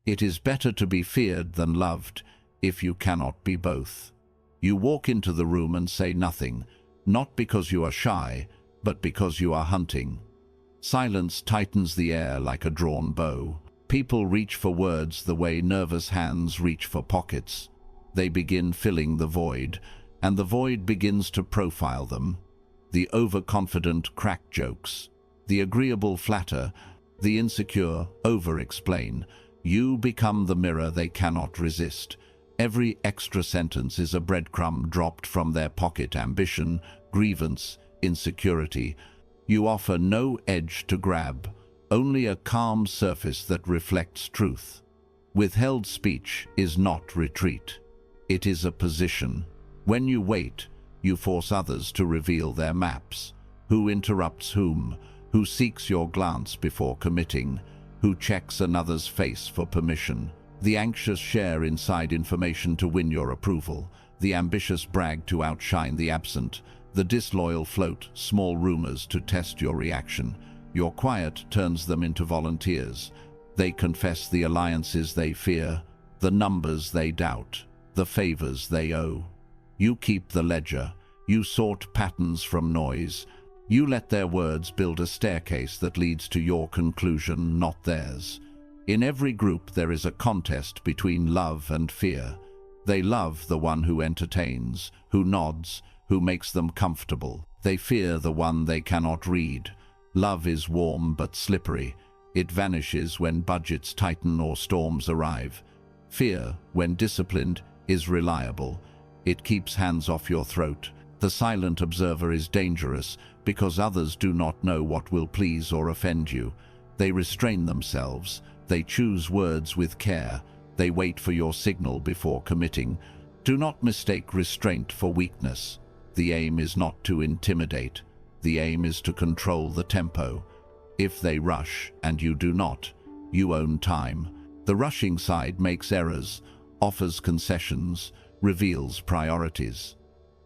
It is better to be feared than loved, if you cannot be both. You walk into the room and say nothing, not because you are shy, but because you are hunting. Silence tightens the air like a drawn bow. People reach for words the way nervous hands reach for pockets. They begin filling the void, and the void begins to profile them. The overconfident crack jokes. The agreeable flatter. The insecure over-explain. You become the mirror they cannot resist. Every extra sentence is a breadcrumb dropped from their pocket. Ambition, grievance, insecurity. You offer no edge to grab, only a calm surface that reflects truth. Withheld speech is not retreat. It is a position. When you wait, you force others to reveal their maps. Who interrupts whom? Who seeks your glance before committing? Who checks another's face for permission? The anxious share inside information to win your approval. The ambitious brag to outshine the absent. The disloyal float small rumors to test your reaction. Your quiet turns them into volunteers. They confess the alliances they fear, the numbers they doubt, the favors they owe. You keep the ledger. You sort patterns from noise. You let their words build a staircase that leads to your conclusion, not theirs. In every group there is a contest between love and fear. They love the one who entertains, who nods, who makes them comfortable. They fear the one they cannot read. Love is warm but slippery. It vanishes when budgets tighten or storms arrive. Fear, when disciplined, is reliable. It keeps hands off your throat. The silent observer is dangerous because others do not know what will please or offend you. They restrain themselves. They choose words with care. They wait for your signal before committing. Do not mistake restraint for weakness. The aim is not to intimidate. The aim is to control the tempo. If they rush and you do not, you own time. The rushing side makes errors, offers concessions, reveals priorities.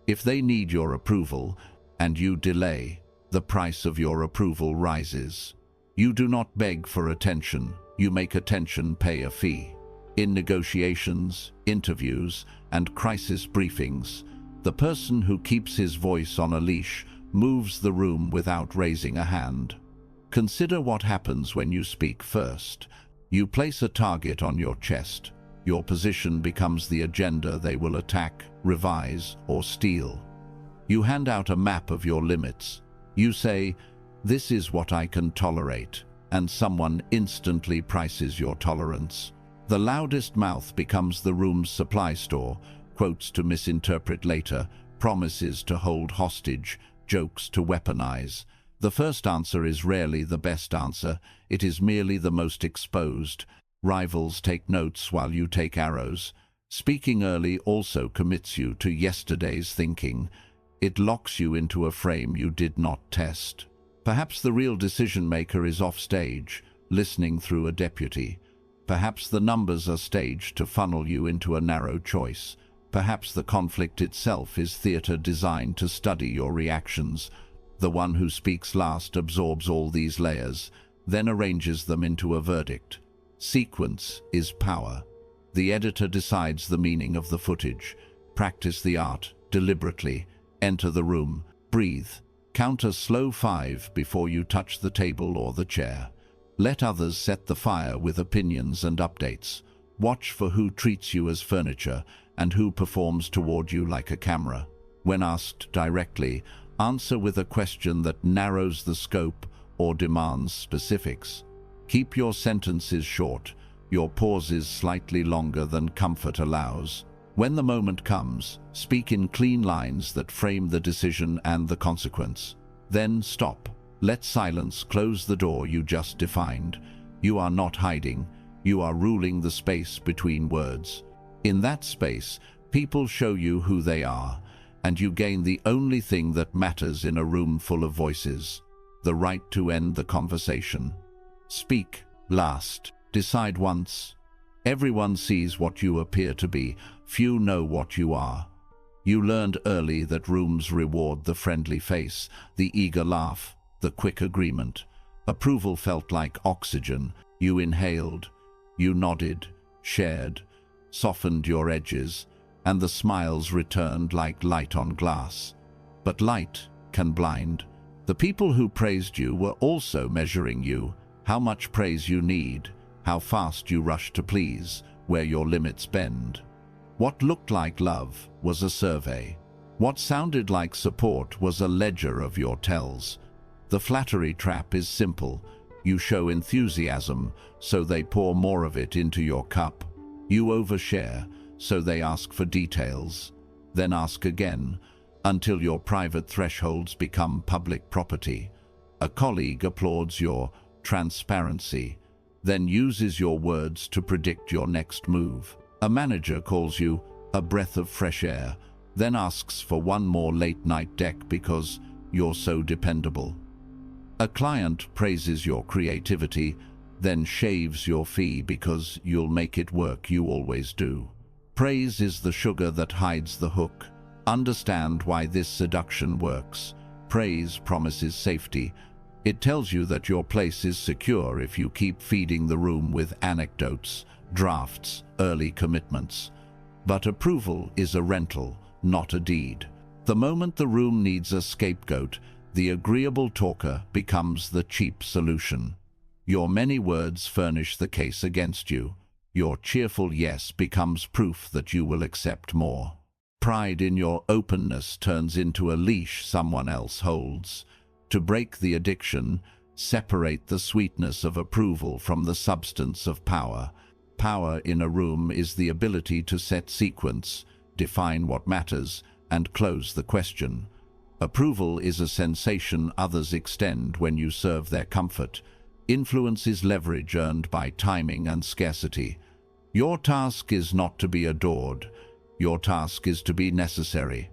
If they need your approval and you delay, the price of your approval rises. You do not beg for attention. You make attention pay a fee. In negotiations, interviews, and crisis briefings, the person who keeps his voice on a leash moves the room without raising a hand. Consider what happens when you speak first. You place a target on your chest. Your position becomes the agenda they will attack, revise, or steal. You hand out a map of your limits. You say, "This is what I can tolerate," and someone instantly prices your tolerance. The loudest mouth becomes the room's supply store, quotes to misinterpret later, promises to hold hostage, jokes to weaponize. The first answer is rarely the best answer. It is merely the most exposed. Rivals take notes while you take arrows. Speaking early also commits you to yesterday's thinking. It locks you into a frame you did not test. Perhaps the real decision-maker is off-stage, listening through a deputy. Perhaps the numbers are staged to funnel you into a narrow choice. Perhaps the conflict itself is theater designed to study your reactions. The one who speaks last absorbs all these layers, then arranges them into a verdict. Sequence is power. The editor decides the meaning of the footage. Practice the art, deliberately. Enter the room, breathe. Count a slow 5 before you touch the table or the chair. Let others set the fire with opinions and updates. Watch for who treats you as furniture and who performs toward you like a camera. When asked directly, answer with a question that narrows the scope or demands specifics. Keep your sentences short, your pauses slightly longer than comfort allows. When the moment comes, speak in clean lines that frame the decision and the consequence. Then stop. Let silence close the door you just defined. You are not hiding. You are ruling the space between words. In that space, people show you who they are, and you gain the only thing that matters in a room full of voices: the right to end the conversation. Speak last. Decide once. Everyone sees what you appear to be. Few know what you are. You learned early that rooms reward the friendly face, the eager laugh, the quick agreement. Approval felt like oxygen. You inhaled. You nodded, shared, softened your edges, and the smiles returned like light on glass. But light can blind. The people who praised you were also measuring you, how much praise you need, how fast you rush to please, where your limits bend. What looked like love was a survey. What sounded like support was a ledger of your tells. The flattery trap is simple. You show enthusiasm, so they pour more of it into your cup. You overshare, so they ask for details. Then ask again, until your private thresholds become public property. A colleague applauds your transparency, then uses your words to predict your next move. A manager calls you a breath of fresh air, then asks for one more late-night deck because you're so dependable. A client praises your creativity, then shaves your fee because you'll make it work. You always do. Praise is the sugar that hides the hook. Understand why this seduction works. Praise promises safety. It tells you that your place is secure if you keep feeding the room with anecdotes, drafts, early commitments. But approval is a rental, not a deed. The moment the room needs a scapegoat, the agreeable talker becomes the cheap solution. Your many words furnish the case against you. Your cheerful yes becomes proof that you will accept more. Pride in your openness turns into a leash someone else holds. To break the addiction, separate the sweetness of approval from the substance of power. Power in a room is the ability to set sequence, define what matters, and close the question. Approval is a sensation others extend when you serve their comfort. Influence is leverage earned by timing and scarcity. Your task is not to be adored. Your task is to be necessary.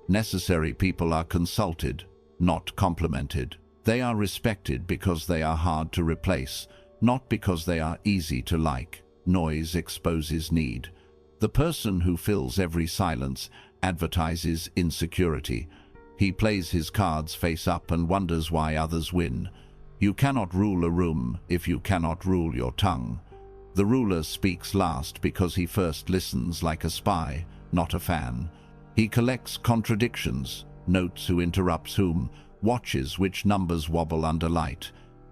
Necessary people are consulted, not complimented. They are respected because they are hard to replace, not because they are easy to like. Noise exposes need. The person who fills every silence advertises insecurity. He plays his cards face up and wonders why others win. You cannot rule a room if you cannot rule your tongue. The ruler speaks last because he first listens like a spy, not a fan. He collects contradictions, notes who interrupts whom, watches which numbers wobble under light.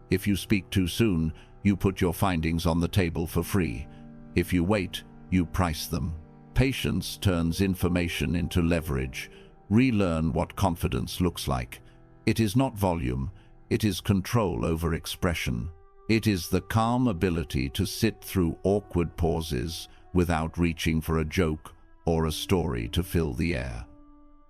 If you speak too soon, you put your findings on the table for free. If you wait, you price them. Patience turns information into leverage. Relearn what confidence looks like. It is not volume, it is control over expression. It is the calm ability to sit through awkward pauses without reaching for a joke or a story to fill the air.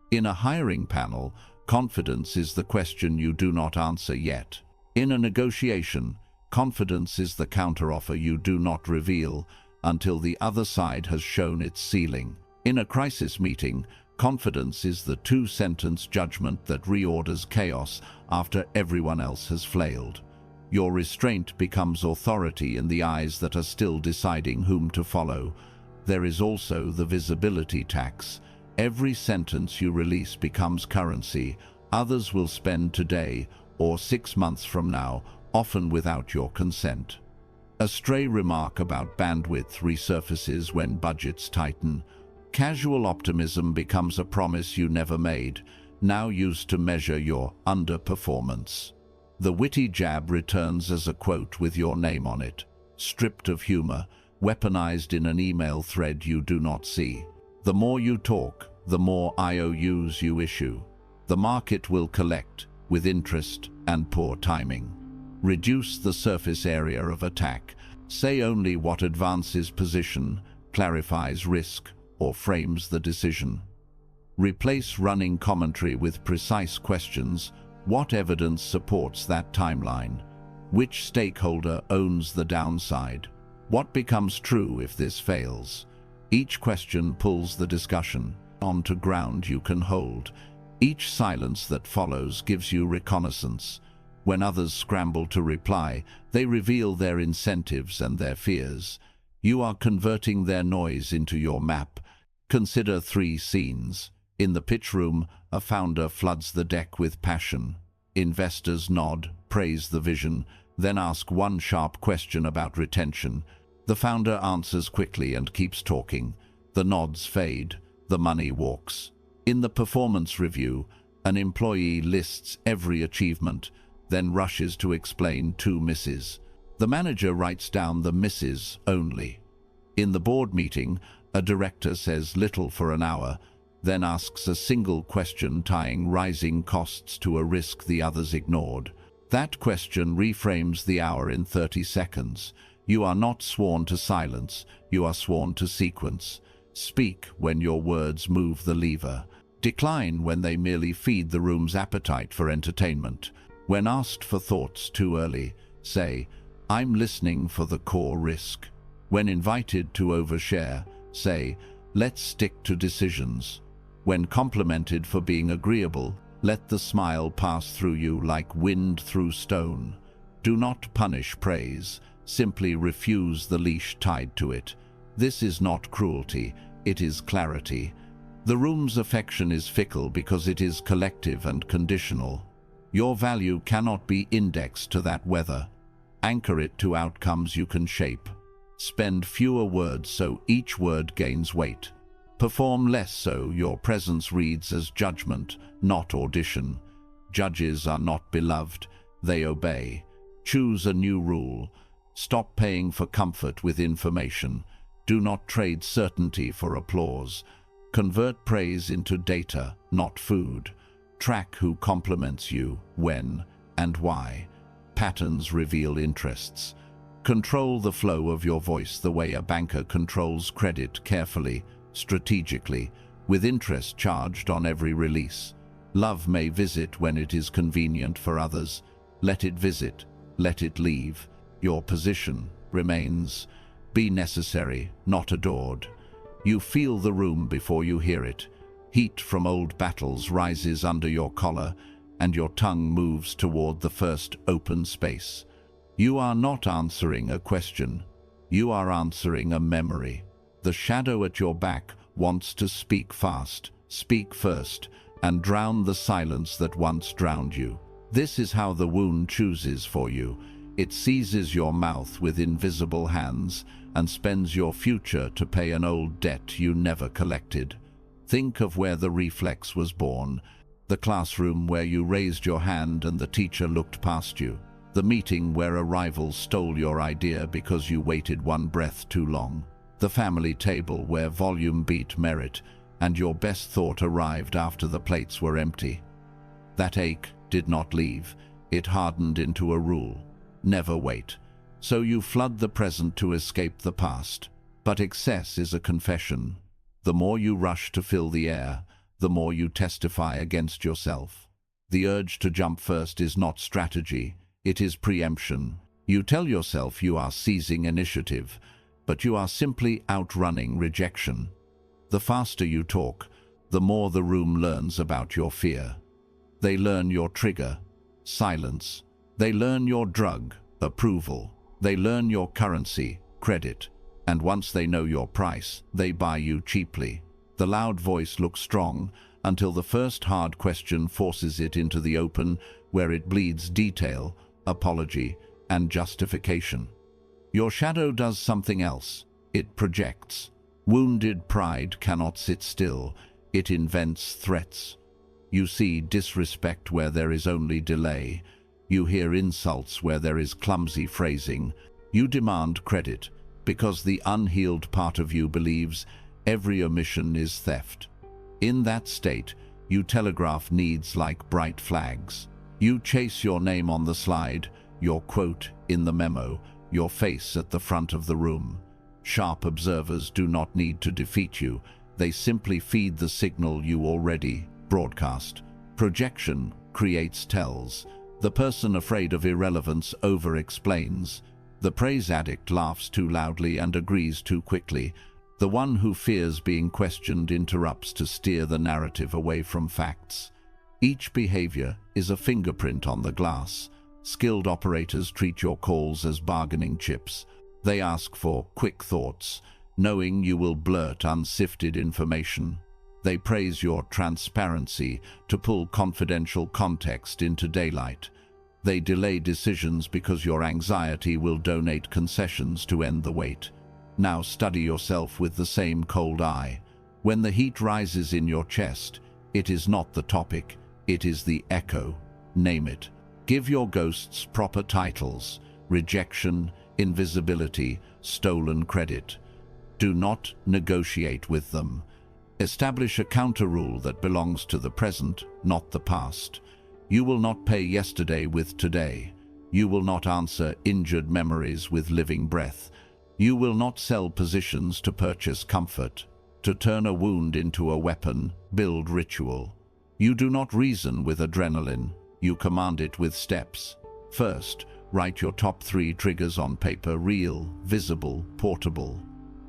In a hiring panel, confidence is the question you do not answer yet. In a negotiation, confidence is the counteroffer you do not reveal until the other side has shown its ceiling. In a crisis meeting, confidence is the two-sentence judgment that reorders chaos after everyone else has flailed. Your restraint becomes authority in the eyes that are still deciding whom to follow. There is also the visibility tax. Every sentence you release becomes currency. Others will spend today or 6 months from now, often without your consent. A stray remark about bandwidth resurfaces when budgets tighten. Casual optimism becomes a promise you never made, now used to measure your underperformance. The witty jab returns as a quote with your name on it, stripped of humor, weaponized in an email thread you do not see. The more you talk, the more IOUs you issue. The market will collect, with interest and poor timing. Reduce the surface area of attack. Say only what advances position, clarifies risk, or frames the decision. Replace running commentary with precise questions. What evidence supports that timeline? Which stakeholder owns the downside? What becomes true if this fails? Each question pulls the discussion onto ground you can hold. Each silence that follows gives you reconnaissance. When others scramble to reply, they reveal their incentives and their fears. You are converting their noise into your map. Consider 3 scenes. In the pitch room, a founder floods the deck with passion. Investors nod, praise the vision, then ask one sharp question about retention. The founder answers quickly and keeps talking. The nods fade. The money walks. In the performance review, an employee lists every achievement, then rushes to explain 2 misses. The manager writes down the misses only. In the board meeting, a director says little for an hour, then asks a single question tying rising costs to a risk the others ignored. That question reframes the hour in 30 seconds. You are not sworn to silence, you are sworn to sequence. Speak when your words move the lever. Decline when they merely feed the room's appetite for entertainment. When asked for thoughts too early, say, "I'm listening for the core risk." When invited to overshare, say, "Let's stick to decisions." When complimented for being agreeable, let the smile pass through you like wind through stone. Do not punish praise, simply refuse the leash tied to it. This is not cruelty, it is clarity. The room's affection is fickle because it is collective and conditional. Your value cannot be indexed to that weather. Anchor it to outcomes you can shape. Spend fewer words so each word gains weight. Perform less so your presence reads as judgment, not audition. Judges are not beloved, they obey. Choose a new rule. Stop paying for comfort with information. Do not trade certainty for applause. Convert praise into data, not food. Track who compliments you, when, and why. Patterns reveal interests. Control the flow of your voice the way a banker controls credit, carefully, strategically, with interest charged on every release. Love may visit when it is convenient for others. Let it visit, let it leave. Your position remains. Be necessary, not adored. You feel the room before you hear it. Heat from old battles rises under your collar, and your tongue moves toward the first open space. You are not answering a question. You are answering a memory. The shadow at your back wants to speak fast, speak first, and drown the silence that once drowned you. This is how the wound chooses for you. It seizes your mouth with invisible hands and spends your future to pay an old debt you never collected. Think of where the reflex was born. The classroom where you raised your hand and the teacher looked past you. The meeting where a rival stole your idea because you waited one breath too long. The family table where volume beat merit and your best thought arrived after the plates were empty. That ache did not leave. It hardened into a rule. Never wait. So you flood the present to escape the past. But excess is a confession. The more you rush to fill the air, the more you testify against yourself. The urge to jump first is not strategy, it is preemption. You tell yourself you are seizing initiative, but you are simply outrunning rejection. The faster you talk, the more the room learns about your fear. They learn your trigger, silence. They learn your drug, approval. They learn your currency, credit. And once they know your price, they buy you cheaply. The loud voice looks strong until the first hard question forces it into the open, where it bleeds detail, apology, and justification. Your shadow does something else. It projects. Wounded pride cannot sit still. It invents threats. You see disrespect where there is only delay. You hear insults where there is clumsy phrasing. You demand credit, because the unhealed part of you believes every omission is theft. In that state, you telegraph needs like bright flags. You chase your name on the slide, your quote in the memo, your face at the front of the room. Sharp observers do not need to defeat you. They simply feed the signal you already broadcast. Projection creates tells. The person afraid of irrelevance over-explains. The praise addict laughs too loudly and agrees too quickly. The one who fears being questioned interrupts to steer the narrative away from facts. Each behavior is a fingerprint on the glass. Skilled operators treat your calls as bargaining chips. They ask for quick thoughts, knowing you will blurt unsifted information. They praise your transparency to pull confidential context into daylight. They delay decisions because your anxiety will donate concessions to end the wait. Now study yourself with the same cold eye. When the heat rises in your chest, it is not the topic, it is the echo. Name it. Give your ghosts proper titles: rejection, invisibility, stolen credit. Do not negotiate with them. Establish a counter-rule that belongs to the present, not the past. You will not pay yesterday with today. You will not answer injured memories with living breath. You will not sell positions to purchase comfort. To turn a wound into a weapon, build ritual. You do not reason with adrenaline. You command it with steps. First, write your top 3 triggers on paper: real, visible, portable.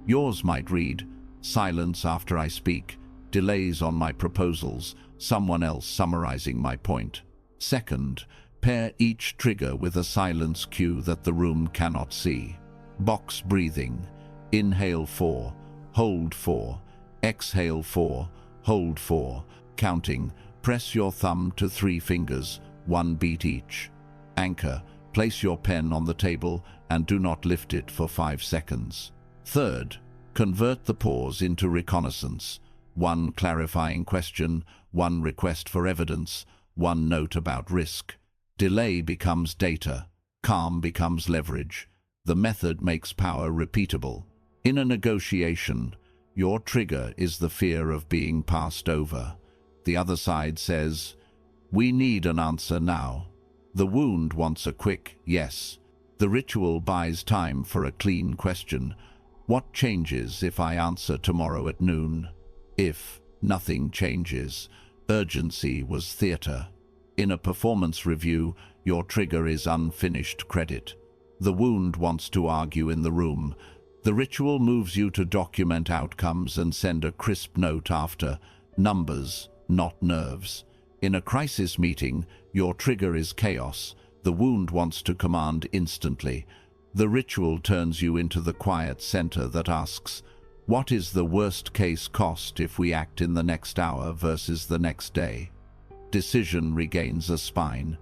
Yours might read: silence after I speak, delays on my proposals, someone else summarizing my point. Second, pair each trigger with a silence cue that the room cannot see. Box breathing. Inhale 4, hold 4, exhale 4, hold 4. Counting, press your thumb to 3 fingers, 1 beat each. Anchor, place your pen on the table and do not lift it for 5 seconds. Third, convert the pause into reconnaissance. 1 clarifying question, 1 request for evidence, 1 note about risk. Delay becomes data. Calm becomes leverage. The method makes power repeatable. In a negotiation, your trigger is the fear of being passed over. The other side says, "We need an answer now." The wound wants a quick yes. The ritual buys time for a clean question. What changes if I answer tomorrow at noon? If nothing changes, urgency was theater. In a performance review, your trigger is unfinished credit. The wound wants to argue in the room. The ritual moves you to document outcomes and send a crisp note after: numbers, not nerves. In a crisis meeting, your trigger is chaos. The wound wants to command instantly. The ritual turns you into the quiet center that asks, what is the worst-case cost if we act in the next hour versus the next day? Decision regains a spine.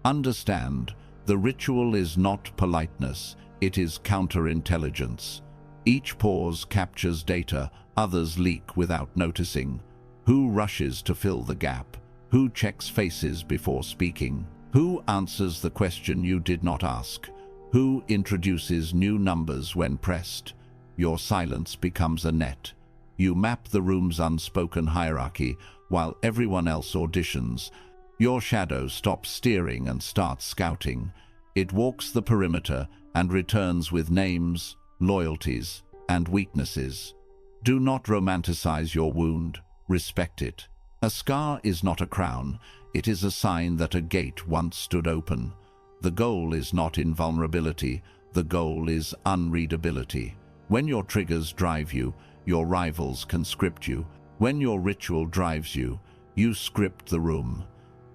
Understand, the ritual is not politeness, it is counterintelligence. Each pause captures data, others leak without noticing. Who rushes to fill the gap? Who checks faces before speaking? Who answers the question you did not ask? Who introduces new numbers when pressed? Your silence becomes a net. You map the room's unspoken hierarchy while everyone else auditions. Your shadow stops steering and starts scouting. It walks the perimeter and returns with names, loyalties, and weaknesses. Do not romanticize your wound. Respect it. A scar is not a crown. It is a sign that a gate once stood open. The goal is not invulnerability. The goal is unreadability. When your triggers drive you, your rivals can script you. When your ritual drives you, you script the room.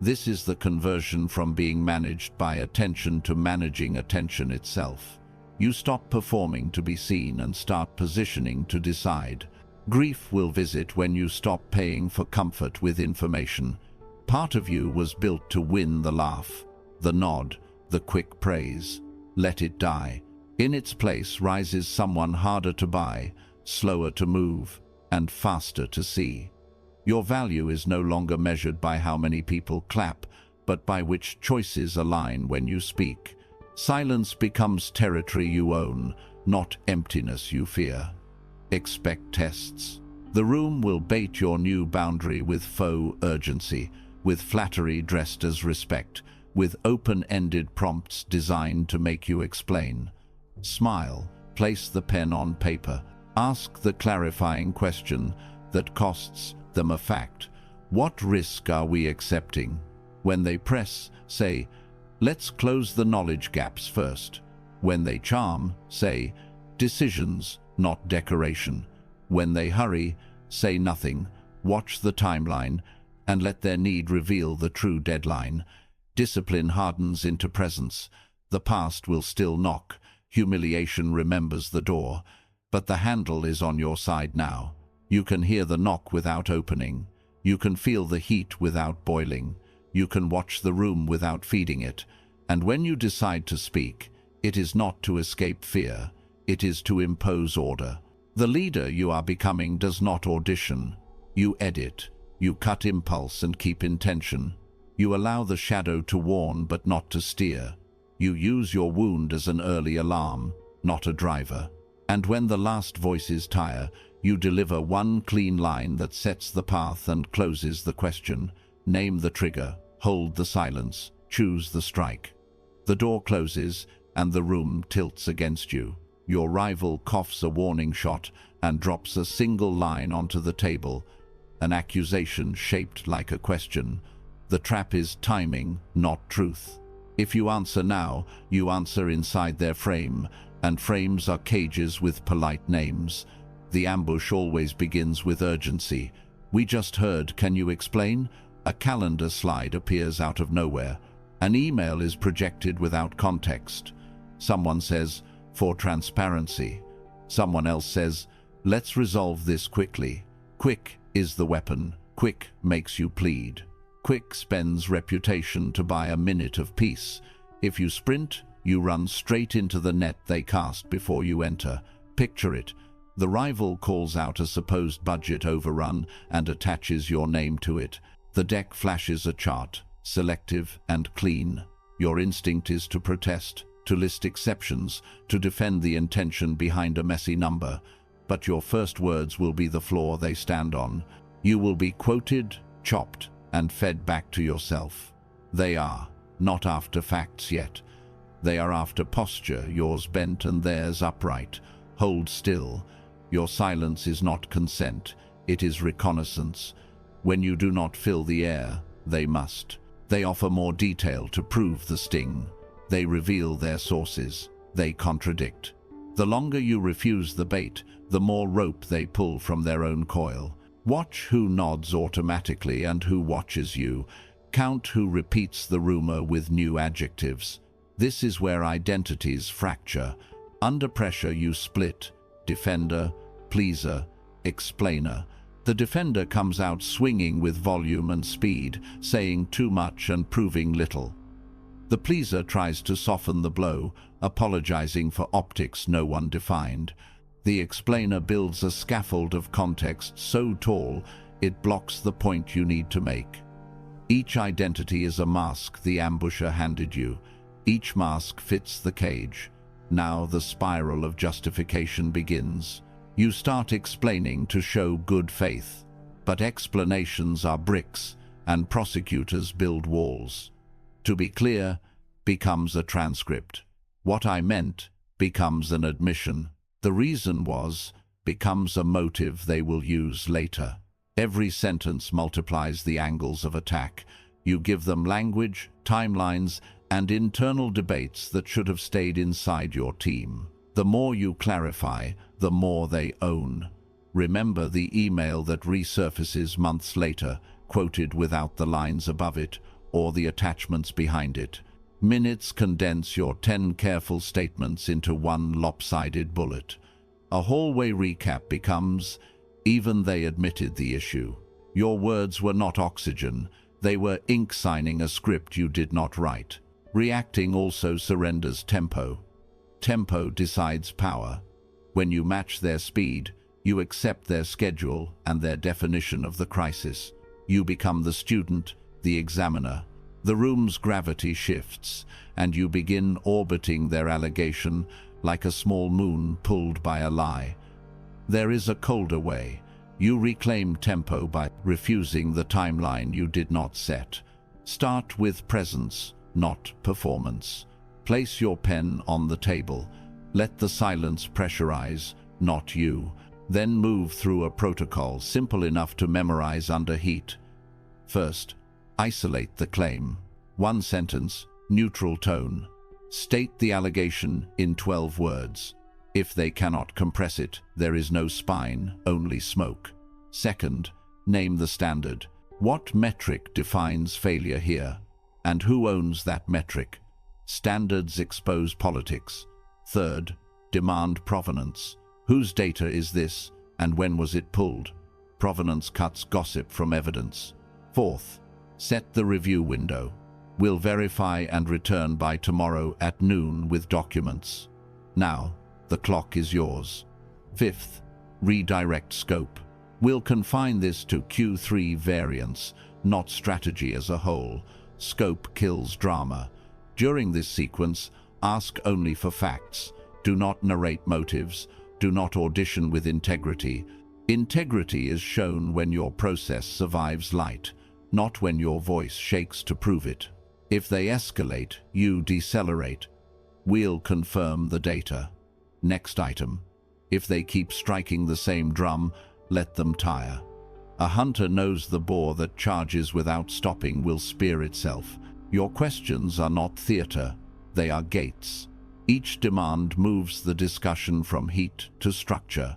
This is the conversion from being managed by attention to managing attention itself. You stop performing to be seen and start positioning to decide. Grief will visit when you stop paying for comfort with information. Part of you was built to win the laugh, the nod, the quick praise. Let it die. In its place rises someone harder to buy, slower to move, and faster to see. Your value is no longer measured by how many people clap, but by which choices align when you speak. Silence becomes territory you own, not emptiness you fear. Expect tests. The room will bait your new boundary with faux urgency, with flattery dressed as respect, with open-ended prompts designed to make you explain. Smile, place the pen on paper, ask the clarifying question that costs them a fact. What risk are we accepting? When they press, say, let's close the knowledge gaps first. When they charm, say, decisions, not decoration. When they hurry, say nothing, watch the timeline, and let their need reveal the true deadline. Discipline hardens into presence. The past will still knock. Humiliation remembers the door. But the handle is on your side now. You can hear the knock without opening. You can feel the heat without boiling. You can watch the room without feeding it. And when you decide to speak, it is not to escape fear, it is to impose order. The leader you are becoming does not audition. You edit, you cut impulse and keep intention. You allow the shadow to warn but not to steer. You use your wound as an early alarm, not a driver. And when the last voices tire, you deliver one clean line that sets the path and closes the question. Name the trigger, hold the silence, choose the strike. The door closes and the room tilts against you. Your rival coughs a warning shot and drops a single line onto the table, an accusation shaped like a question. The trap is timing, not truth. If you answer now, you answer inside their frame, and frames are cages with polite names. The ambush always begins with urgency. We just heard, can you explain? A calendar slide appears out of nowhere. An email is projected without context. Someone says, for transparency. Someone else says, let's resolve this quickly. Quick is the weapon. Quick makes you plead. Quick spends reputation to buy a minute of peace. If you sprint, you run straight into the net they cast before you enter. Picture it. The rival calls out a supposed budget overrun and attaches your name to it. The deck flashes a chart, selective and clean. Your instinct is to protest, to list exceptions, to defend the intention behind a messy number. But your first words will be the floor they stand on. You will be quoted, chopped, and fed back to yourself. They are not after facts yet. They are after posture, yours bent and theirs upright. Hold still. Your silence is not consent, it is reconnaissance. When you do not fill the air, they must. They offer more detail to prove the sting. They reveal their sources. They contradict. The longer you refuse the bait, the more rope they pull from their own coil. Watch who nods automatically and who watches you. Count who repeats the rumor with new adjectives. This is where identities fracture. Under pressure you split. Defender, pleaser, explainer. The defender comes out swinging with volume and speed, saying too much and proving little. The pleaser tries to soften the blow, apologizing for optics no one defined. The explainer builds a scaffold of context so tall it blocks the point you need to make. Each identity is a mask the ambusher handed you. Each mask fits the cage. Now the spiral of justification begins. You start explaining to show good faith, but explanations are bricks and prosecutors build walls. To be clear becomes a transcript. What I meant becomes an admission. The reason was becomes a motive they will use later. Every sentence multiplies the angles of attack. You give them language, timelines, and internal debates that should have stayed inside your team. The more you clarify, the more they own. Remember the email that resurfaces months later, quoted without the lines above it, or the attachments behind it. Minutes condense your 10 careful statements into one lopsided bullet. A hallway recap becomes, even they admitted the issue. Your words were not oxygen, they were ink signing a script you did not write. Reacting also surrenders tempo. Tempo decides power. When you match their speed, you accept their schedule and their definition of the crisis. You become the student, the examiner. The room's gravity shifts, and you begin orbiting their allegation like a small moon pulled by a lie. There is a colder way. You reclaim tempo by refusing the timeline you did not set. Start with presence, not performance. Place your pen on the table. Let the silence pressurize, not you. Then move through a protocol simple enough to memorize under heat. First, isolate the claim. One sentence, neutral tone. State the allegation in 12 words. If they cannot compress it, there is no spine, only smoke. Second, name the standard. What metric defines failure here? And who owns that metric? Standards expose politics. Third, demand provenance. Whose data is this, and when was it pulled? Provenance cuts gossip from evidence. Fourth, set the review window. We'll verify and return by tomorrow at noon with documents. Now, the clock is yours. Fifth, redirect scope. We'll confine this to Q3 variants, not strategy as a whole. Scope kills drama. During this sequence, ask only for facts. Do not narrate motives. Do not audition with integrity. Integrity is shown when your process survives light, not when your voice shakes to prove it. If they escalate, you decelerate. We'll confirm the data. Next item. If they keep striking the same drum, let them tire. A hunter knows the boar that charges without stopping will spear itself. Your questions are not theater, they are gates. Each demand moves the discussion from heat to structure.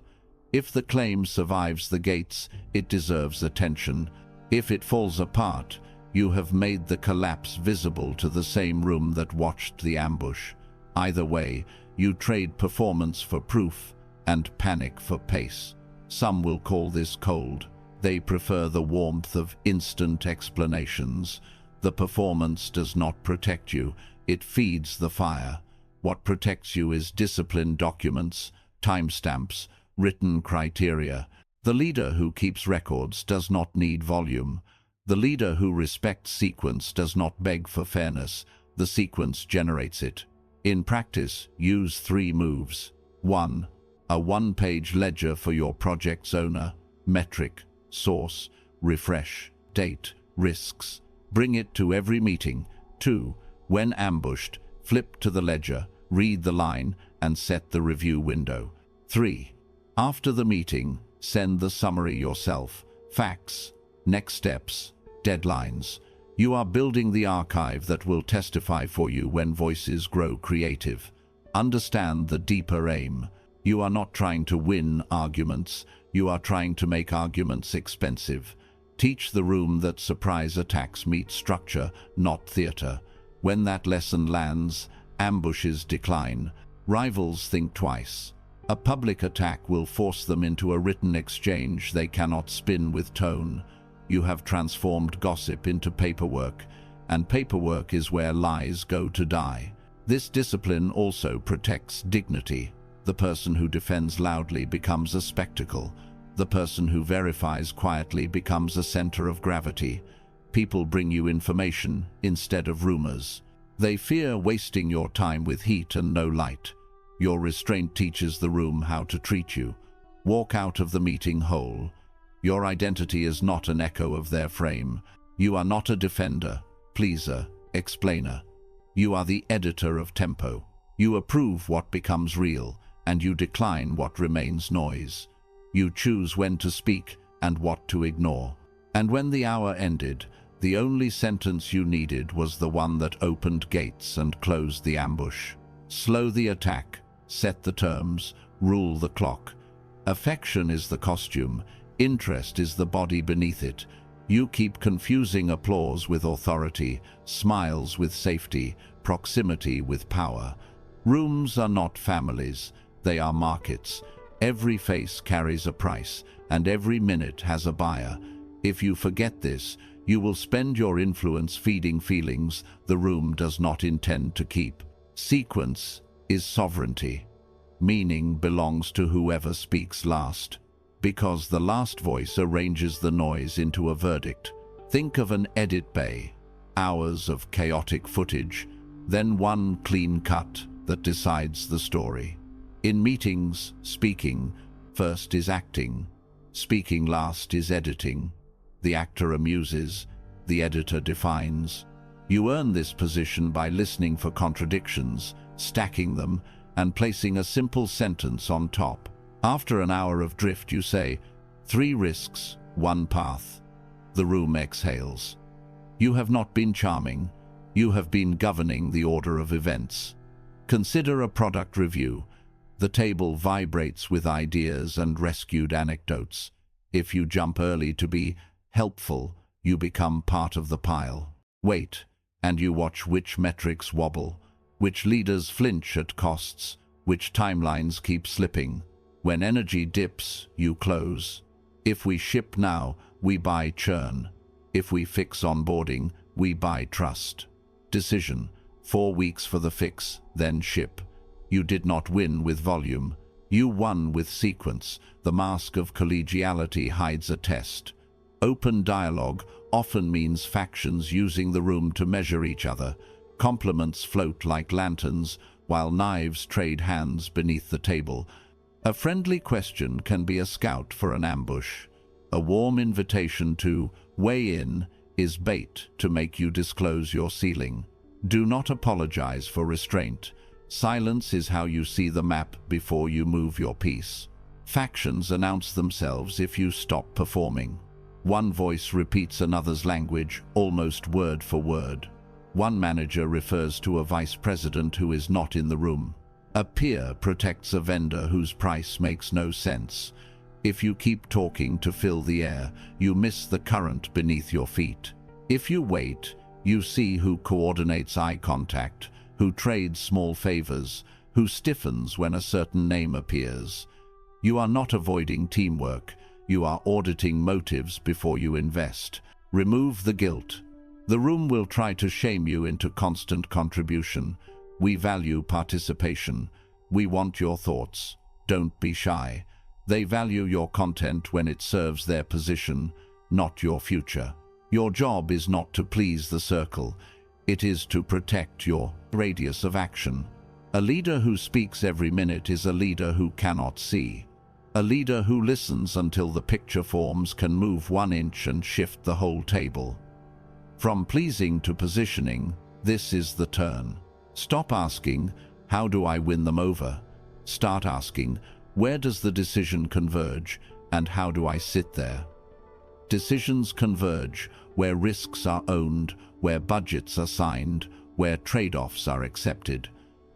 If the claim survives the gates, it deserves attention. If it falls apart, you have made the collapse visible to the same room that watched the ambush. Either way, you trade performance for proof and panic for pace. Some will call this cold. They prefer the warmth of instant explanations. The performance does not protect you, it feeds the fire. What protects you is disciplined documents, timestamps, written criteria. The leader who keeps records does not need volume. The leader who respects sequence does not beg for fairness. The sequence generates it. In practice, use 3 moves. 1. A one-page ledger for your project's owner. Metric, source, refresh, date, risks. Bring it to every meeting. 2. When ambushed, flip to the ledger, read the line, and set the review window. 3. After the meeting, send the summary yourself. Facts, next steps, deadlines. You are building the archive that will testify for you when voices grow creative. Understand the deeper aim. You are not trying to win arguments. You are trying to make arguments expensive. Teach the room that surprise attacks meet structure, not theater. When that lesson lands, ambushes decline. Rivals think twice. A public attack will force them into a written exchange they cannot spin with tone. You have transformed gossip into paperwork, and paperwork is where lies go to die. This discipline also protects dignity. The person who defends loudly becomes a spectacle. The person who verifies quietly becomes a center of gravity. People bring you information instead of rumors. They fear wasting your time with heat and no light. Your restraint teaches the room how to treat you. Walk out of the meeting whole. Your identity is not an echo of their frame. You are not a defender, pleaser, explainer. You are the editor of tempo. You approve what becomes real, and you decline what remains noise. You choose when to speak and what to ignore. And when the hour ended, the only sentence you needed was the one that opened gates and closed the ambush. Slow the attack, set the terms, rule the clock. Affection is the costume, interest is the body beneath it. You keep confusing applause with authority, smiles with safety, proximity with power. Rooms are not families, they are markets. Every face carries a price, and every minute has a buyer. If you forget this, you will spend your influence feeding feelings the room does not intend to keep. Sequence is sovereignty. Meaning belongs to whoever speaks last, because the last voice arranges the noise into a verdict. Think of an edit bay, hours of chaotic footage, then one clean cut that decides the story. In meetings, speaking first is acting. Speaking last is editing. The actor amuses, the editor defines. You earn this position by listening for contradictions, stacking them, and placing a simple sentence on top. After an hour of drift, you say, 3 risks, 1 path. The room exhales. You have not been charming. You have been governing the order of events. Consider a product review. The table vibrates with ideas and rescued anecdotes. If you jump early to be helpful, you become part of the pile. Wait, and you watch which metrics wobble, which leaders flinch at costs, which timelines keep slipping. When energy dips, you close. If we ship now, we buy churn. If we fix onboarding, we buy trust. Decision: 4 weeks for the fix, then ship. You did not win with volume. You won with sequence. The mask of collegiality hides a test. Open dialogue often means factions using the room to measure each other. Compliments float like lanterns, while knives trade hands beneath the table. A friendly question can be a scout for an ambush. A warm invitation to weigh in is bait to make you disclose your ceiling. Do not apologize for restraint. Silence is how you see the map before you move your piece. Factions announce themselves if you stop performing. One voice repeats another's language, almost word for word. One manager refers to a vice president who is not in the room. A peer protects a vendor whose price makes no sense. If you keep talking to fill the air, you miss the current beneath your feet. If you wait, you see who coordinates eye contact, who trades small favors, who stiffens when a certain name appears. You are not avoiding teamwork. You are auditing motives before you invest. Remove the guilt. The room will try to shame you into constant contribution. We value participation. We want your thoughts. Don't be shy. They value your content when it serves their position, not your future. Your job is not to please the circle. It is to protect your radius of action. A leader who speaks every minute is a leader who cannot see. A leader who listens until the picture forms can move 1 inch and shift the whole table. From pleasing to positioning, this is the turn. Stop asking, how do I win them over? Start asking, where does the decision converge, and how do I sit there? Decisions converge where risks are owned, where budgets are signed, where trade-offs are accepted.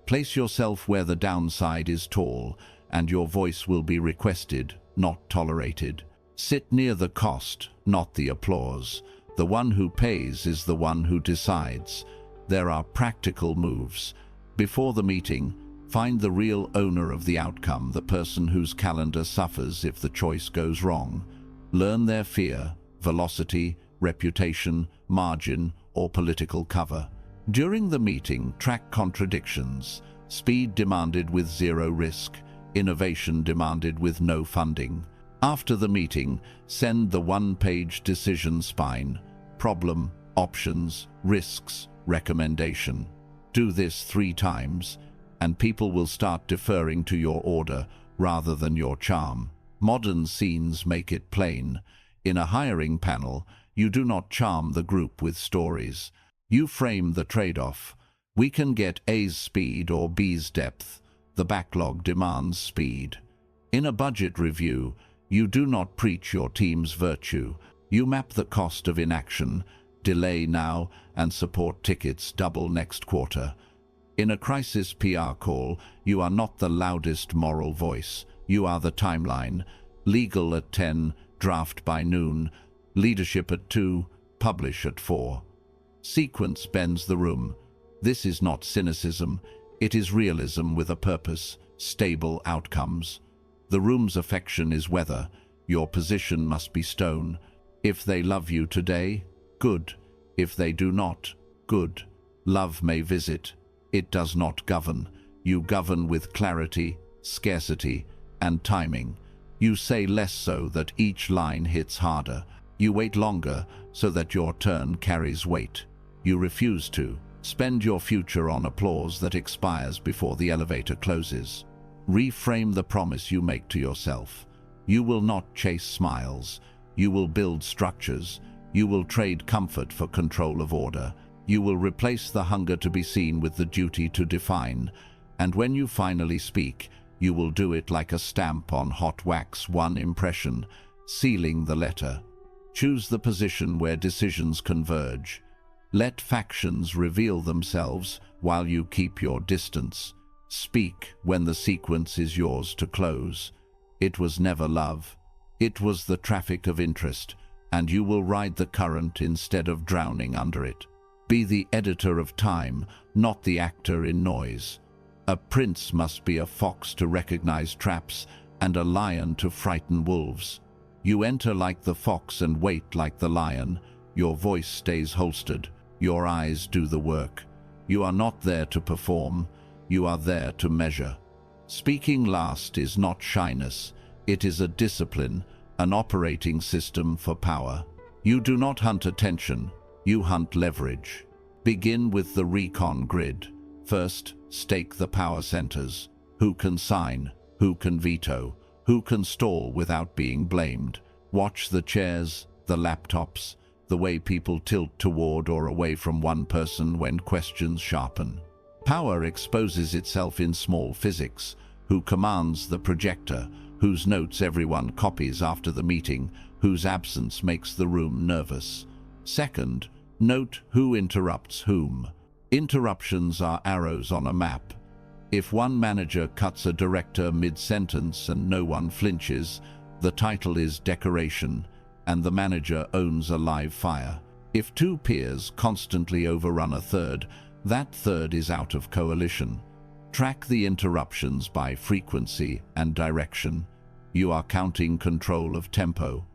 Place yourself where the downside is tall, and your voice will be requested, not tolerated. Sit near the cost, not the applause. The one who pays is the one who decides. There are practical moves. Before the meeting, find the real owner of the outcome, the person whose calendar suffers if the choice goes wrong. Learn their fear, velocity, reputation, margin, or political cover. During the meeting, track contradictions. Speed demanded with 0 risk. Innovation demanded with no funding. After the meeting, send the 1-page decision spine. Problem, options, risks, recommendation. Do this 3 times, and people will start deferring to your order rather than your charm. Modern scenes make it plain. In a hiring panel, you do not charm the group with stories. You frame the trade-off. We can get A's speed or B's depth. The backlog demands speed. In a budget review, you do not preach your team's virtue. You map the cost of inaction, delay now, and support tickets double next quarter. In a crisis PR call, you are not the loudest moral voice. You are the timeline. Legal at 10, draft by noon. Leadership at 2, publish at 4. Sequence bends the room. This is not cynicism. It is realism with a purpose, stable outcomes. The room's affection is weather. Your position must be stone. If they love you today, good. If they do not, good. Love may visit. It does not govern. You govern with clarity, scarcity, and timing. You say less so that each line hits harder. You wait longer so that your turn carries weight. You refuse to spend your future on applause that expires before the elevator closes. Reframe the promise you make to yourself. You will not chase smiles. You will build structures. You will trade comfort for control of order. You will replace the hunger to be seen with the duty to define. And when you finally speak, you will do it like a stamp on hot wax, 1 impression, sealing the letter. Choose the position where decisions converge. Let factions reveal themselves while you keep your distance. Speak when the sequence is yours to close. It was never love. It was the traffic of interest, and you will ride the current instead of drowning under it. Be the editor of time, not the actor in noise. A prince must be a fox to recognize traps and a lion to frighten wolves. You enter like the fox and wait like the lion. Your voice stays holstered. Your eyes do the work. You are not there to perform, you are there to measure. Speaking last is not shyness, it is a discipline, an operating system for power. You do not hunt attention, you hunt leverage. Begin with the recon grid. First, stake the power centers. Who can sign? Who can veto? Who can stall without being blamed? Watch the chairs, the laptops, the way people tilt toward or away from one person when questions sharpen. Power exposes itself in small physics. Who commands the projector? Whose notes everyone copies after the meeting? Whose absence makes the room nervous? Second, note who interrupts whom. Interruptions are arrows on a map. If one manager cuts a director mid-sentence and no one flinches, the title is decoration, and the manager owns a live fire. If two peers constantly overrun a third, that third is out of coalition. Track the interruptions by frequency and direction. You are counting control of tempo.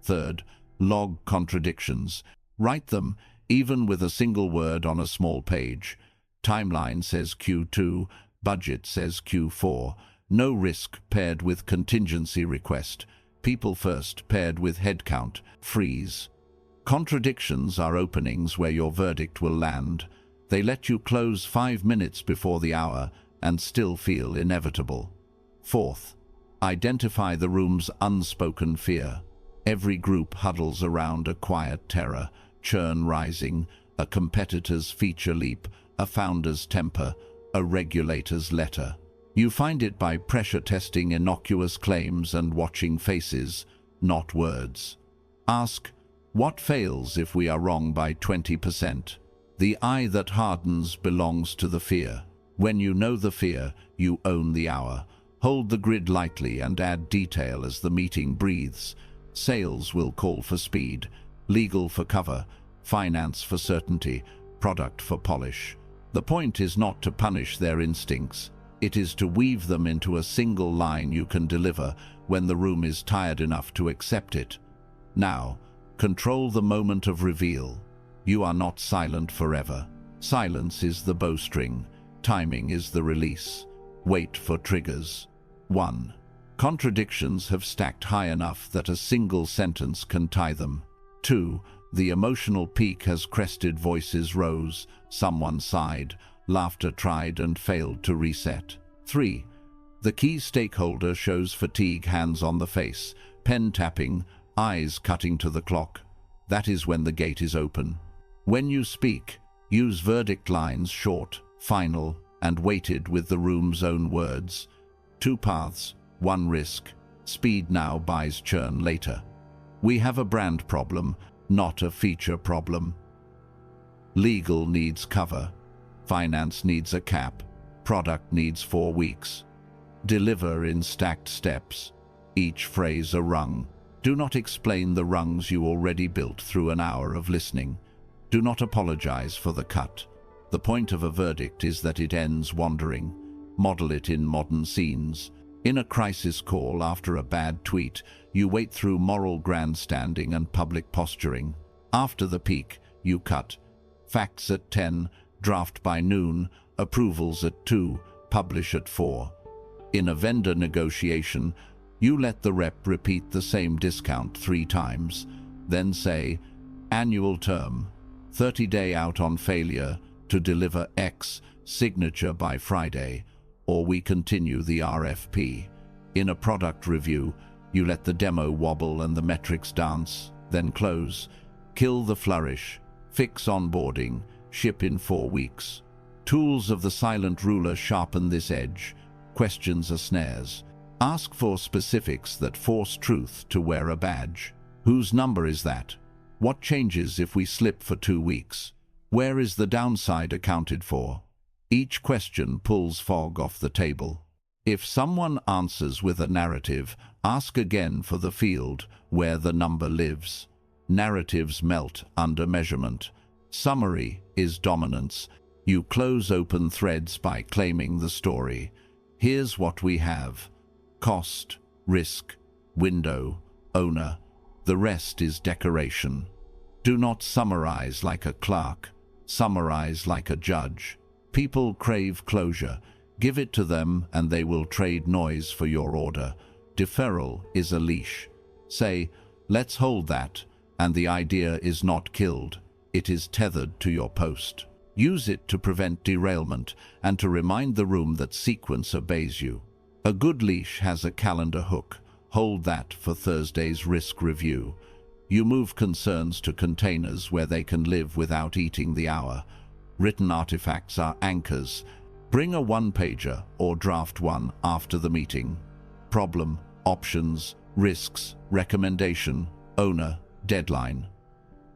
Third, log contradictions. Write them, even with a single word on a small page. Timeline says Q2, budget says Q4. No risk paired with contingency request. People first paired with headcount. Freeze. Contradictions are openings where your verdict will land. They let you close 5 minutes before the hour and still feel inevitable. Fourth, identify the room's unspoken fear. Every group huddles around a quiet terror, churn rising, a competitor's feature leap, a founder's temper, a regulator's letter. You find it by pressure testing innocuous claims and watching faces, not words. Ask, what fails if we are wrong by 20%? The eye that hardens belongs to the fear. When you know the fear, you own the hour. Hold the grid lightly and add detail as the meeting breathes. Sales will call for speed, legal for cover, finance for certainty, product for polish. The point is not to punish their instincts. It is to weave them into a single line you can deliver when the room is tired enough to accept it. Now, control the moment of reveal. You are not silent forever. Silence is the bowstring. Timing is the release. Wait for triggers. 1. Contradictions have stacked high enough that a single sentence can tie them. 2. The emotional peak has crested, voices rose, someone sighed, laughter tried and failed to reset. 3. The key stakeholder shows fatigue, hands on the face, pen tapping, eyes cutting to the clock. That is when the gate is open. When you speak, use verdict lines short, final, and weighted with the room's own words. 2 paths, 1 risk. Speed now buys churn later. We have a brand problem, not a feature problem. Legal needs cover. Finance needs a cap. Product needs 4 weeks. Deliver in stacked steps. Each phrase a rung. Do not explain the rungs you already built through an hour of listening. Do not apologize for the cut. The point of a verdict is that it ends wandering. Model it in modern scenes. In a crisis call after a bad tweet, you wait through moral grandstanding and public posturing. After the peak, you cut. Facts at 10, draft by noon, approvals at 2, publish at 4. In a vendor negotiation, you let the rep repeat the same discount 3 times, then say, annual term, 30-day out on failure to deliver X, signature by Friday, or we continue the RFP. In a product review, you let the demo wobble and the metrics dance, then close. Kill the flourish, fix onboarding, ship in 4 weeks. Tools of the silent ruler sharpen this edge. Questions are snares. Ask for specifics that force truth to wear a badge. Whose number is that? What changes if we slip for 2 weeks? Where is the downside accounted for? Each question pulls fog off the table. If someone answers with a narrative, ask again for the field where the number lives. Narratives melt under measurement. Summary is dominance. You close open threads by claiming the story. Here's what we have. Cost, risk, window, owner. The rest is decoration. Do not summarize like a clerk. Summarize like a judge. People crave closure. Give it to them and they will trade noise for your order. Deferral is a leash. Say, let's hold that, and the idea is not killed. It is tethered to your post. Use it to prevent derailment and to remind the room that sequence obeys you. A good leash has a calendar hook. Hold that for Thursday's risk review. You move concerns to containers where they can live without eating the hour. Written artifacts are anchors. Bring a one-pager or draft one after the meeting. Problem, options, risks, recommendation, owner, deadline.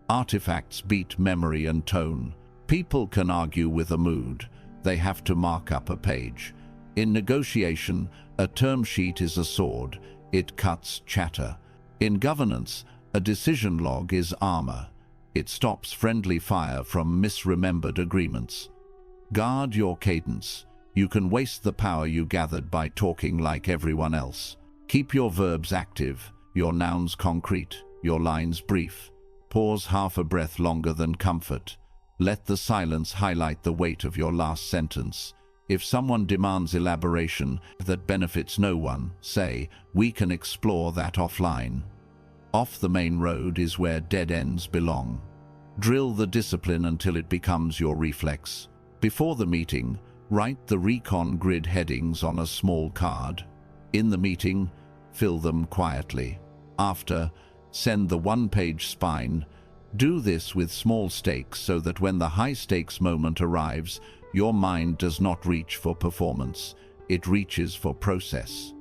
Artifacts beat memory and tone. People can argue with a mood. They have to mark up a page. In negotiation, a term sheet is a sword. It cuts chatter. In governance, a decision log is armor. It stops friendly fire from misremembered agreements. Guard your cadence. You can waste the power you gathered by talking like everyone else. Keep your verbs active, your nouns concrete, your lines brief. Pause half a breath longer than comfort. Let the silence highlight the weight of your last sentence. If someone demands elaboration that benefits no one, say, we can explore that offline. Off the main road is where dead ends belong. Drill the discipline until it becomes your reflex. Before the meeting, write the recon grid headings on a small card. In the meeting, fill them quietly. After, send the one-page spine. Do this with small stakes so that when the high-stakes moment arrives, your mind does not reach for performance. It reaches for process.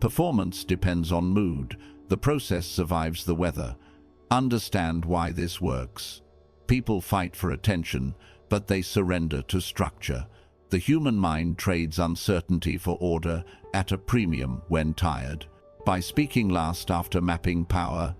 Performance depends on mood. The process survives the weather. Understand why this works. People fight for attention, but they surrender to structure. The human mind trades uncertainty for order at a premium when tired. By speaking last after mapping power,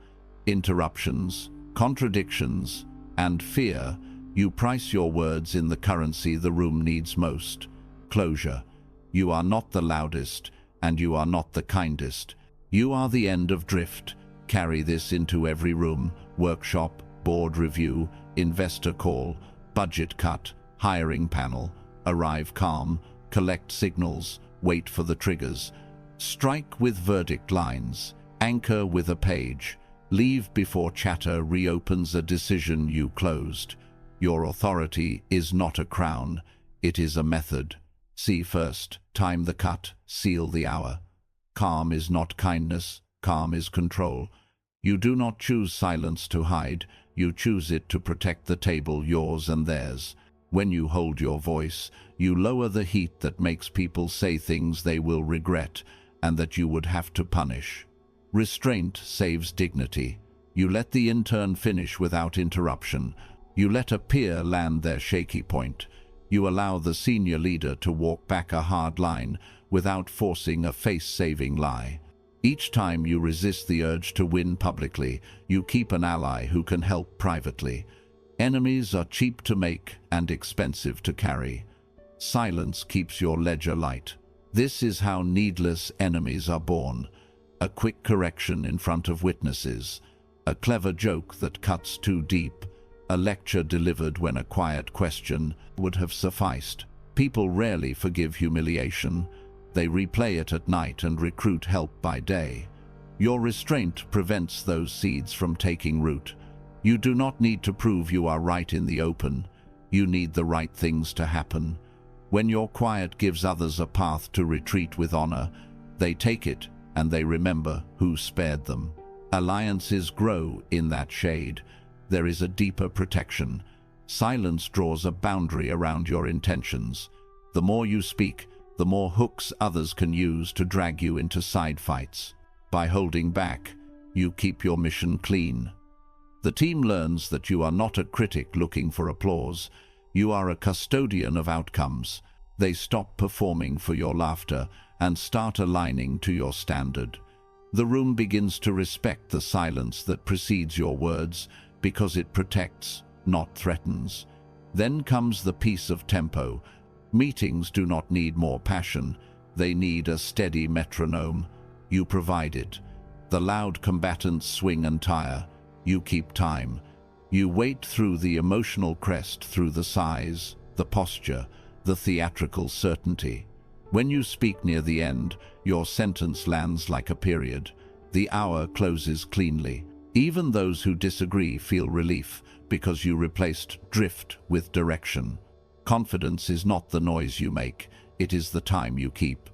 interruptions, contradictions, and fear, you price your words in the currency the room needs most. Closure. You are not the loudest, and you are not the kindest. You are the end of drift. Carry this into every room, workshop, board review, investor call, budget cut, hiring panel. Arrive calm, collect signals, wait for the triggers. Strike with verdict lines, anchor with a page. Leave before chatter reopens a decision you closed. Your authority is not a crown, it is a method. See first, time the cut, seal the hour. Calm is not kindness, calm is control. You do not choose silence to hide, you choose it to protect the table, yours and theirs. When you hold your voice, you lower the heat that makes people say things they will regret and that you would have to punish. Restraint saves dignity. You let the intern finish without interruption. You let a peer land their shaky point. You allow the senior leader to walk back a hard line without forcing a face-saving lie. Each time you resist the urge to win publicly, you keep an ally who can help privately. Enemies are cheap to make and expensive to carry. Silence keeps your ledger light. This is how needless enemies are born. A quick correction in front of witnesses. A clever joke that cuts too deep. A lecture delivered when a quiet question would have sufficed. People rarely forgive humiliation. They replay it at night and recruit help by day. Your restraint prevents those seeds from taking root. You do not need to prove you are right in the open. You need the right things to happen. When your quiet gives others a path to retreat with honor, they take it and they remember who spared them. Alliances grow in that shade. There is a deeper protection. Silence draws a boundary around your intentions. The more you speak, the more hooks others can use to drag you into side fights. By holding back, you keep your mission clean. The team learns that you are not a critic looking for applause. You are a custodian of outcomes. They stop performing for your laughter and start aligning to your standard. The room begins to respect the silence that precedes your words because it protects, not threatens. Then comes the piece of tempo. Meetings do not need more passion. They need a steady metronome. You provide it. The loud combatants swing and tire. You keep time. You wait through the emotional crest, through the sighs, the posture, the theatrical certainty. When you speak near the end, your sentence lands like a period. The hour closes cleanly. Even those who disagree feel relief, because you replaced drift with direction. Confidence is not the noise you make, it is the time you keep.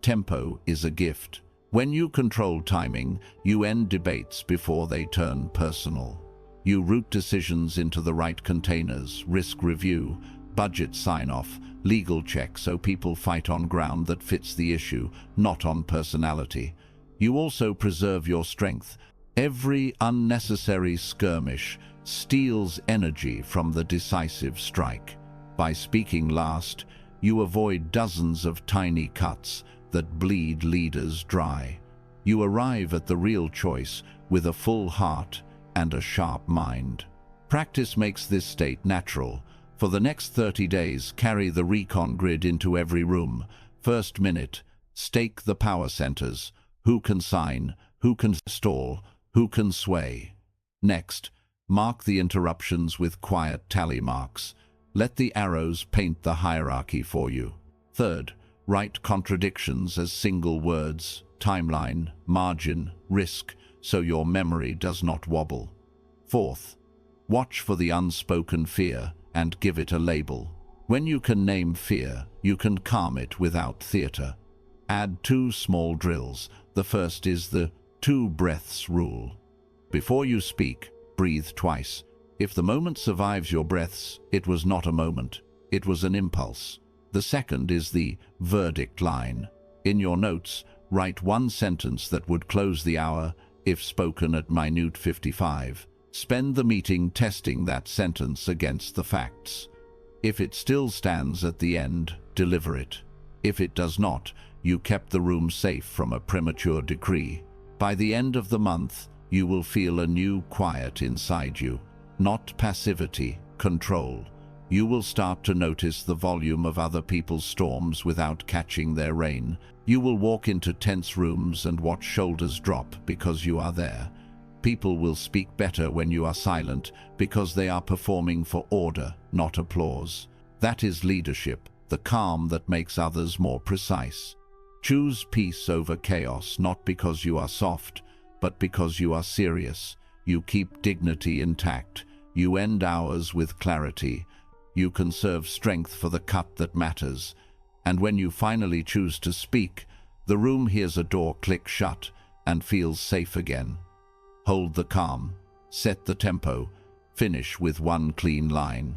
Tempo is a gift. When you control timing, you end debates before they turn personal. You route decisions into the right containers: risk review, budget sign-off, legal check, so people fight on ground that fits the issue, not on personality. You also preserve your strength. Every unnecessary skirmish steals energy from the decisive strike. By speaking last, you avoid dozens of tiny cuts that bleed leaders dry. You arrive at the real choice with a full heart and a sharp mind. Practice makes this state natural. For the next 30 days, carry the recon grid into every room. First minute, stake the power centers. Who can sign? Who can stall? Who can sway? Next, mark the interruptions with quiet tally marks. Let the arrows paint the hierarchy for you. Third, write contradictions as single words: timeline, margin, risk, so your memory does not wobble. Fourth, watch for the unspoken fear and give it a label. When you can name fear, you can calm it without theater. Add 2 small drills. The first is the 2 breaths rule. Before you speak, breathe twice. If the moment survives your breaths, it was not a moment, it was an impulse. The second is the verdict line. In your notes, write 1 sentence that would close the hour if spoken at minute 55. Spend the meeting testing that sentence against the facts. If it still stands at the end, deliver it. If it does not, you kept the room safe from a premature decree. By the end of the month, you will feel a new quiet inside you. Not passivity, control. You will start to notice the volume of other people's storms without catching their rain. You will walk into tense rooms and watch shoulders drop because you are there. People will speak better when you are silent because they are performing for order, not applause. That is leadership, the calm that makes others more precise. Choose peace over chaos, not because you are soft, but because you are serious. You keep dignity intact. You end hours with clarity. You conserve strength for the cut that matters. And when you finally choose to speak, the room hears a door click shut and feels safe again. Hold the calm, set the tempo, finish with 1 clean line.